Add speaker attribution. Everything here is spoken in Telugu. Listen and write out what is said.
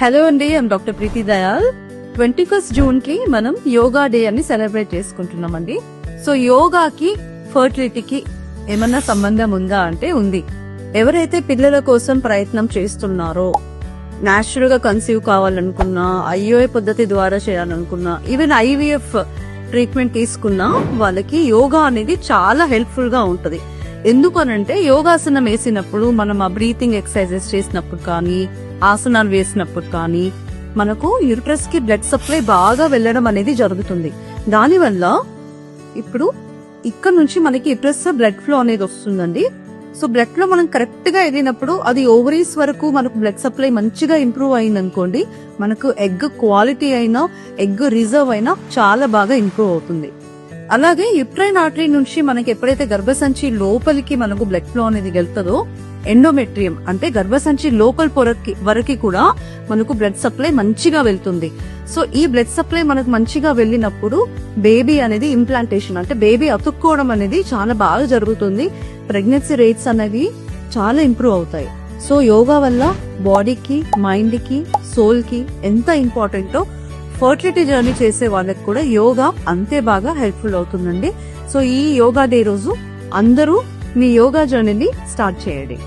Speaker 1: హలో అండి, I'm doctor Preeti Dayal. 21st June కి మనం యోగా డే అని సెలబ్రేట్ చేసుకుంటున్నామండి. సో యోగాకి ఫర్టిలిటీకి ఏమన్నా సంబంధం ఉందా అంటే ఉంది. ఎవరైతే పిల్లల కోసం ప్రయత్నం చేస్తున్నారో, నేచురల్ గా కన్సీవ్ కావాలనుకున్నా, ఐఓఏ పద్ధతి ద్వారా చేయాలనుకున్నా, ఈవెన్ ఐవీఎఫ్ ట్రీట్మెంట్ తీసుకున్నా వాళ్ళకి యోగా అనేది చాలా హెల్ప్ఫుల్ గా ఉంటది. ఎందుకనంటే యోగాసనం వేసినప్పుడు మనం ఆ బ్రీతింగ్ ఎక్సర్సైజెస్ చేసినప్పుడు కానీ, ఆసనాలు వేసినప్పుడు కానీ మనకు యూట్రస్ కి బ్లడ్ సప్లై బాగా వెళ్ళడం అనేది జరుగుతుంది. దానివల్ల ఇప్పుడు ఇక్కడ నుంచి మనకి యూట్రస్ బ్లడ్ ఫ్లో అనేది వస్తుందండి. సో బ్లడ్ ఫ్లో మనం కరెక్ట్ గా వెళ్ళినప్పుడు అది ఓవరీస్ వరకు మనకు బ్లడ్ సప్లై మంచిగా ఇంప్రూవ్ అయింది అనుకోండి, మనకు ఎగ్ క్వాలిటీ అయినా ఎగ్ రిజర్వ్ అయినా చాలా బాగా ఇంప్రూవ్ అవుతుంది. అలాగే యుట్రైన్ ఆర్టరీ నుంచి మనకి ఎప్పుడైతే గర్భసంచి లోపలికి మనకు బ్లడ్ ఫ్లో అనేది వెళ్తుందో, ఎండోమెట్రియం అంటే గర్భసంచి లోపల పొరకి వరకు కూడా మనకు బ్లడ్ సప్లై మంచిగా వెళ్తుంది. సో ఈ బ్లడ్ సప్లై మనకు మంచిగా వెళ్ళినప్పుడు బేబీ అనేది ఇంప్లాంటేషన్ అంటే బేబీ అతుక్కోవడం అనేది చాలా బాగా జరుగుతుంది. ప్రెగ్నెన్సీ రేట్స్ అనేవి చాలా ఇంప్రూవ్ అవుతాయి. సో యోగా వల్ల బాడీకి, మైండ్ కి, సోల్ కి ఎంత ఇంపార్టెంటో ఫర్టిలిటీ జర్నీ చేసే వాళ్ళకి కూడా యోగా అంతే బాగా హెల్ప్ఫుల్ అవుతుందండి. సో ఈ యోగా డే రోజు అందరూ మీ యోగా జర్నీని స్టార్ట్ చేయండి.